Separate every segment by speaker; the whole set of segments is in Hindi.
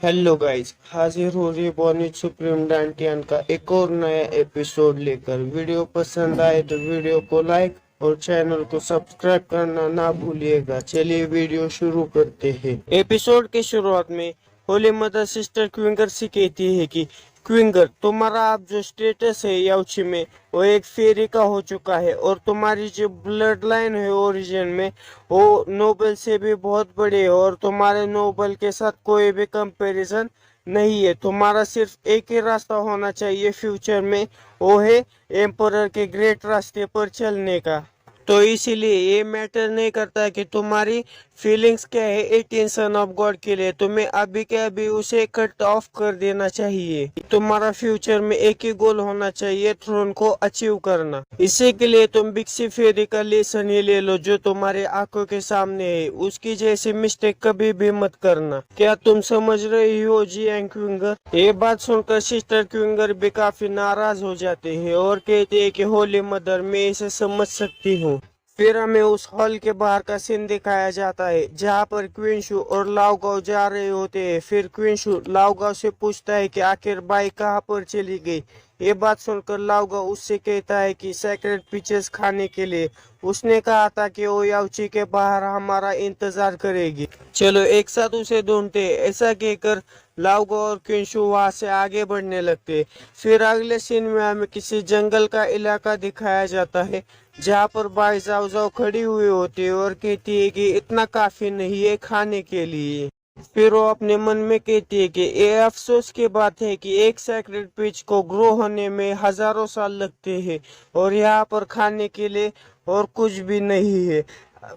Speaker 1: हेलो गाइस, हाजिर हो रही बॉनी सुप्रीम डांटियन का एक और नया एपिसोड लेकर। वीडियो पसंद आए तो वीडियो को लाइक और चैनल को सब्सक्राइब करना ना भूलिएगा। चलिए वीडियो शुरू करते हैं। एपिसोड के शुरुआत में होली मदर सिस्टर क्विंगर से कहती है कि क्विंगर, तुम्हारा अब जो स्टेटस है याउची में वो एक फेरी का हो चुका है और तुम्हारी जो ब्लड लाइन है ओरिजिन में वो नोबल से भी बहुत बड़े है और तुम्हारे नोबल के साथ कोई भी कंपैरिजन नहीं है। तुम्हारा सिर्फ एक ही रास्ता होना चाहिए फ्यूचर में, वो है एम्परर के ग्रेट रास्ते पर चलने का। तो इसीलिए ये मैटर नहीं करता कि तुम्हारी फीलिंग्स क्या है 18 सन ऑफ गॉड के लिए, तुम्हें अभी के अभी उसे कट ऑफ कर देना चाहिए। तुम्हारा फ्यूचर में एक ही गोल होना चाहिए, थ्रोन को अचीव करना। इसी के लिए तुम बिक्सी फेरी का लेसन ही ले लो जो तुम्हारे आंखों के सामने है। उसकी जैसी मिस्टेक कभी भी मत करना। क्या तुम समझ रही हो जी क्विंगर? ये बात सुनकर सिस्टर क्विंगर भी काफी नाराज हो जाते हैं और कहते हैं कि होली मदर, मैं इसे समझ सकती हूँ। फिर हमें उस हॉल के बाहर का सीन दिखाया जाता है जहाँ पर क्विंशु और लाओगाओ जा रहे होते हैं। फिर क्विंशु लाओगाओ से पूछता है कि आखिर बाई कहाँ पर चली गई। ये बात सुनकर लाओगाओ उससे कहता है कि सेक्रेट पीचेस खाने के लिए उसने कहा था कि वो याउची के बाहर हमारा इंतजार करेगी, चलो एक साथ उसे ढूंढते। ऐसा कहकर लाओगाओ और क्विंशु वहां से आगे बढ़ने लगते। फिर अगले सीन में हमें किसी जंगल का इलाका दिखाया जाता है जहाँ पर बाई जाओ जाओ खड़ी हुई होती है और कहती है कि इतना काफी नहीं है खाने के लिए। फिर वो अपने मन में कहती है कि ये अफसोस की बात है कि एक सेक्रेट पिच को ग्रो होने में हजारों साल लगते हैं और यहाँ पर खाने के लिए और कुछ भी नहीं है।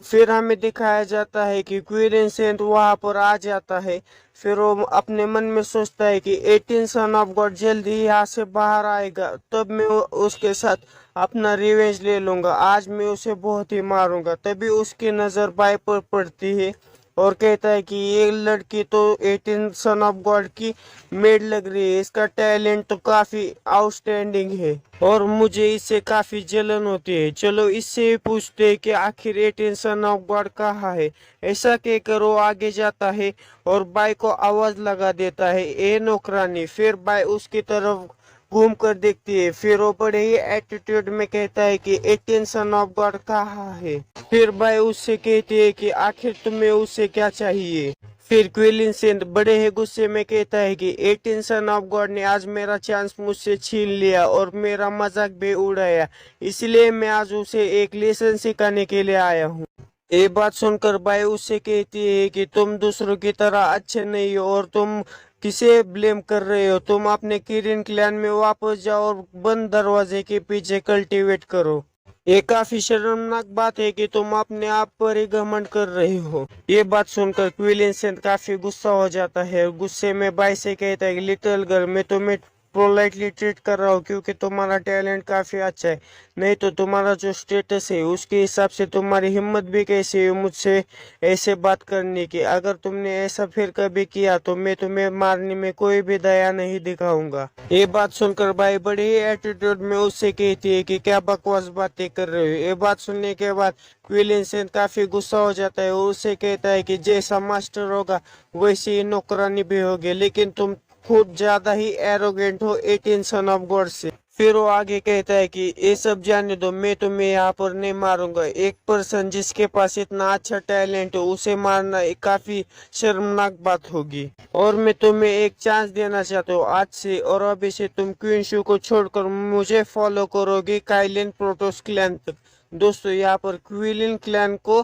Speaker 1: फिर हमें दिखाया जाता है कि क्वीरेंसेंट वहां पर आ जाता है। फिर वो अपने मन में सोचता है कि 18 सन ऑफ गॉड जल्दी यहाँ से बाहर आएगा, तब मैं उसके साथ अपना रिवेंज ले लूंगा। आज मैं उसे बहुत ही मारूंगा। तभी उसकी नजर बाई पर पड़ती है और कहता है कि ये लड़की तो 18 सन ऑफ गॉड की मेड लग रही है, इसका टैलेंट तो काफी आउटस्टैंडिंग है और मुझे इससे काफी जलन होती है। चलो इससे पूछते हैं कि आखिर 18 सन ऑफ गॉड कहाँ है। ऐसा कहकर वो आगे जाता है और बाई को आवाज लगा देता है, ए नौकरानी। फिर बाई उसकी तरफ घूम कर देखती है। फिर वो बड़े ही एटीट्यूड में कहता है कि 18 सन ऑफ गॉड कहाँ है। फिर बाई उससे कहती है कि आखिर तुम्हें उससे क्या चाहिए। फिर क्विलिंसेंट बड़े ही गुस्से में कहता है कि 18 सन ऑफ गॉड ने आज मेरा चांस मुझसे छीन लिया और मेरा मजाक भी उड़ाया, इसलिए मैं आज उसे एक लेसन सिखाने के लिए आया हूँ। ये बात सुनकर बाई उससे कहती है कि तुम दूसरों की तरह अच्छे नहीं हो और तुम किसे ब्लेम कर रहे हो। तुम अपने किरिन क्लैन में वापस जाओ और बंद दरवाजे के पीछे कल्टीवेट करो। ये काफी शर्मनाक बात है कि तुम अपने आप पर ही घमंड कर रहे हो। ये बात सुनकर क्विलिंसेंट काफी गुस्सा हो जाता है और गुस्से में बाई से कहता है कि लिटिल गर्ल, मैं तुम्हें पोलाइटली ट्रीट कर रहा हूँ क्योंकि तुम्हारा टैलेंट काफी अच्छा है, नहीं तो तुम्हारा जो स्टेटस है उसके हिसाब से तुम्हारी हिम्मत भी कैसी है मुझसे ऐसे बात करने की। अगर तुमने ऐसा फिर कभी किया तो मैं तुम्हें मारने में कोई भी दया नहीं दिखाऊंगा। ये बात सुनकर भाई बड़े ही एटीट्यूड में उससे कहती है कि क्या बकवास बातें कर रहे हो। ये बात सुनने के बाद क्विलिंसेंट काफी गुस्सा हो जाता है और उससे कहता है कि जैसा मास्टर होगा वैसे ही नौकरानी भी होगी, लेकिन तुम खुद ज्यादा ही एरोगेंट हो 18 सन ऑफ गॉड से। फिर वो आगे कहता है कि ये सब जाने दो, मैं तुम्हें यहाँ पर नहीं मारूंगा। एक पर्सन जिसके पास इतना अच्छा टैलेंट हो उसे मारना एक काफी शर्मनाक बात होगी और मैं तुम्हें एक चांस देना चाहता हूँ आज से और अभी से तुम क्वींशु को छोड़कर मुझे फॉलो करोगी काइलिन प्रोटोस क्लैन तक। दोस्तों यहाँ पर क्विलिन क्लैन को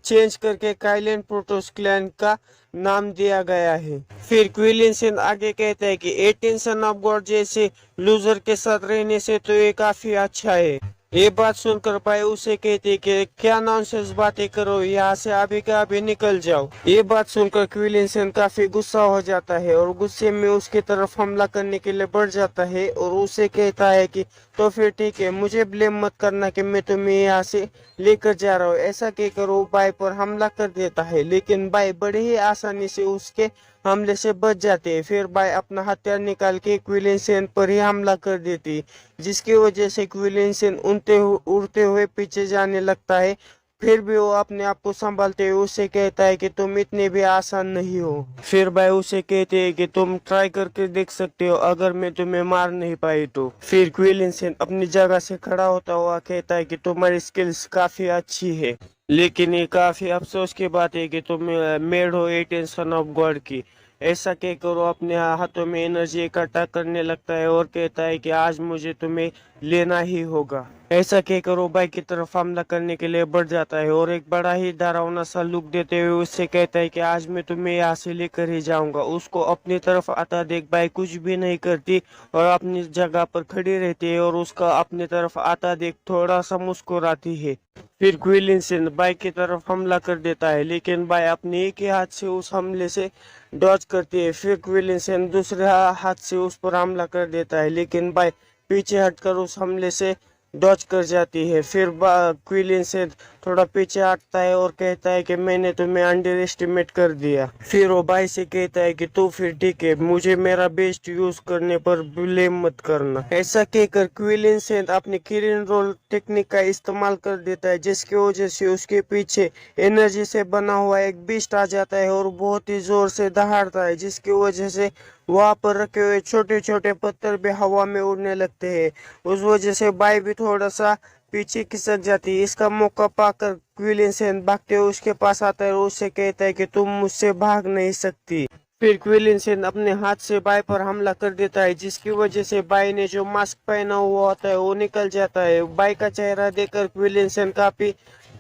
Speaker 1: चेंज करके काइलिन प्रोटोस क्लैन का नाम दिया गया है। फिर क्विलिंसन आगे कहता है कि 18 सन ऑफ गॉड जैसे लूजर के साथ रहने से तो ये काफी अच्छा है। ये बात सुनकर भाई उसे कहते कि क्या नॉनसेंस बातें करो, यहाँ से अभी का अभी निकल जाओ। ये बात सुनकर क्विलिंसन काफी गुस्सा हो जाता है और गुस्से में उसकी तरफ हमला करने के लिए बढ़ जाता है और उसे कहता है कि तो फिर ठीक है, मुझे ब्लेम मत करना कि मैं तुम्हें यहाँ से लेकर जा रहा हूँ। ऐसा कहकर वो बाई पर हमला कर देता है, लेकिन बाई बड़े ही आसानी से उसके हमले से बच जाते हैं। फिर बाई अपना हथियार निकाल के क्विलिंसन पर ही हमला कर देती, जिसकी वजह से क्विलिंसन उड़ते हुए पीछे जाने लगता है। फिर भी वो अपने आप को संभालते हुए उससे कहता है कि तुम इतने भी आसान नहीं हो। फिर भाई उसे कहते हैं कि तुम ट्राई करके देख सकते हो, अगर मैं तुम्हें मार नहीं पाई तो। फिर क्विलिनसन अपनी जगह से खड़ा होता हुआ कहता है कि तुम्हारी स्किल्स काफी अच्छी है, लेकिन ये काफी अफसोस की बात है कि तुम मेड हो 18 सन ऑफ गॉड की। ऐसा कहकर वो अपने हाथों में एनर्जी इकट्ठा करने लगता है और कहता है कि आज मुझे तुम्हें लेना ही होगा। ऐसा कहकर वो बाइक की तरफ हमला करने के लिए बढ़ जाता है और एक बड़ा ही डरावना सा लुक देते हुए उससे कहता है कि आज मैं तुम्हें यहाँ से लेकर ही जाऊंगा। उसको अपनी तरफ आता देख बाइक कुछ भी नहीं करती और अपनी जगह पर खड़ी रहती है और उसका अपनी तरफ आता देख थोड़ा सा मुस्कुराती है। फिर क्विलिनसन बाइक की तरफ हमला कर देता है, लेकिन बाइक अपने एक ही हाथ से उस हमले से डॉज करती है। फिर क्विलिनसन दूसरे हाथ से उस पर हमला कर देता है, लेकिन बाइक पीछे हटकर उस हमले से डॉज कर जाती है। फिर क्विलिनसन थोड़ा पीछे हटता है और कहता है कि मैंने तुम्हें अंडर एस्टिमेट कर दिया। फिर वो बाई से कहता है कि तू फिर ठीक है, मुझे मेरा बेस्ट यूज करने पर ब्लेम मत करना। ऐसा कहकर क्विलिनसन अपने किरण रोल टेक्निक का इस्तेमाल कर देता है, जिसकी वजह से उसके पीछे एनर्जी से बना हुआ एक बीस्ट आ जाता है और बहुत ही जोर से दहाड़ता है, जिसकी वजह से वहां पर रखे हुए छोटे छोटे पत्थर भी हवा में उड़ने लगते हैं। उस वजह से बाई भी थोड़ा सा पीछे खिसक जाती है। इसका मौका पाकर क्विलिनसन भागते हुए उसके पास आता है और उससे कहता है कि तुम मुझसे भाग नहीं सकती। फिर क्विलिनसन अपने हाथ से बाई पर हमला कर देता है, जिसकी वजह से बाई ने जो मास्क पहना हुआ होता है वो निकल जाता है। बाई का चेहरा देखकर क्विलिनसन काफी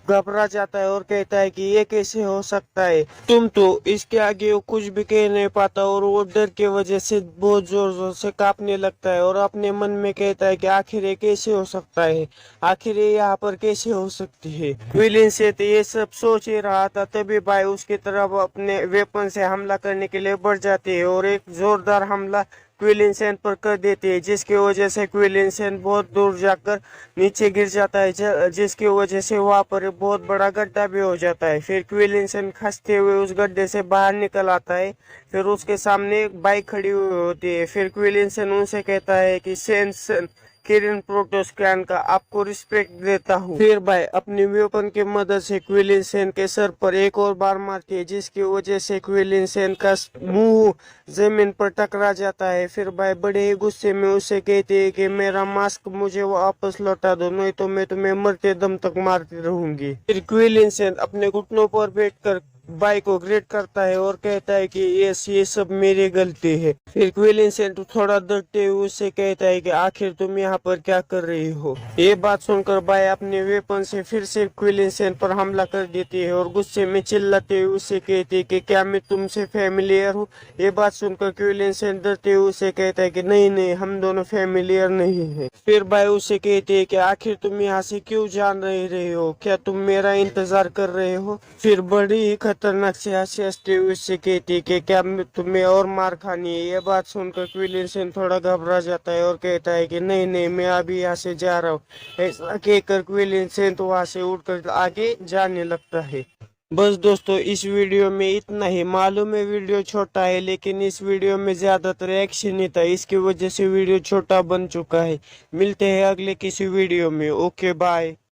Speaker 1: घबरा जाता है और कहता है कि ये कैसे हो सकता है, तुम तो इसके आगे वो कुछ भी कह नहीं पाता और वो डर की वजह से बहुत जोर जोर से कांपने लगता है और अपने मन में कहता है कि आखिर ये कैसे हो सकता है, आखिर ये यहाँ पर कैसे हो सकती है। विलिन से तो ये सब सोच ही रहा था, तभी भाई उसकी तरफ अपने वेपन से हमला करने के लिए बढ़ जाती है और एक जोरदार हमला क्विलिनसन पर कर देती है, जिसकी वजह से क्विलिनसन बहुत दूर जाकर नीचे गिर जाता है, जिसकी वजह से वहां पर बहुत बड़ा गड्ढा भी हो जाता है। फिर क्विलिनसन खसते हुए उस गड्ढे से बाहर निकल आता है। फिर उसके सामने एक बाइक खड़ी हुई होती है। फिर क्विलिनसन उनसे कहता है कि सेंसन किरण प्रोटोस्कैन का आपको रिस्पेक्ट देता हूँ। फिर भाई अपनी वेपन की मदद से क्विलिनसन के सर पर एक और बार मारती है, जिसकी वजह से क्विलिनसन का मुंह जमीन पर टकरा जाता है। फिर भाई बड़े ही गुस्से में उसे कहते हैं कि मेरा मास्क मुझे वापस लौटा दो, नहीं तो मैं तुम्हें मरते दम तक मारती रहूंगी। फिर क्विलिनसन अपने घुटनों पर बैठकर बाई को ग्रेट करता है और कहता है कि ये सब मेरी गलती है। फिर क्विलिनसन थोड़ा डरते हुए उससे कहता है कि आखिर तुम यहाँ पर क्या कर रही हो। ये बात सुनकर बाई अपने वेपन से फिर से क्विलिनसन पर हमला कर देती है और गुस्से में चिल्लाते हुए उससे कहती है कि क्या मैं तुमसे फैमिलियर हूँ। ये बात सुनकर क्विलिनसन डरते हुए उसे कहता है कि नहीं नहीं, हम दोनों फैमिलियर नहीं है। फिर बाई उसे कहती है कि आखिर तुम यहाँ से क्यों जान रहे हो, क्या तुम मेरा इंतजार कर रहे हो। फिर बड़ी ही खतरनाक से हंसते हुए उससे कहती कि क्या तुम्हें और मार खानी है। यह बात सुनकर क्विलिनसन थोड़ा घबरा जाता है और कहता है कि नहीं नहीं, मैं अभी यहाँ से जा रहा हूँ। ऐसा कहकर क्विलिनसन तो वहाँ से उठकर आगे जाने लगता है। बस दोस्तों, इस वीडियो में इतना ही। मालूम है वीडियो छोटा है, लेकिन इस वीडियो में ज्यादातर एक्शन ही था, इसकी वजह से वीडियो छोटा बन चुका है। मिलते हैं अगले किसी वीडियो में। Okay bye.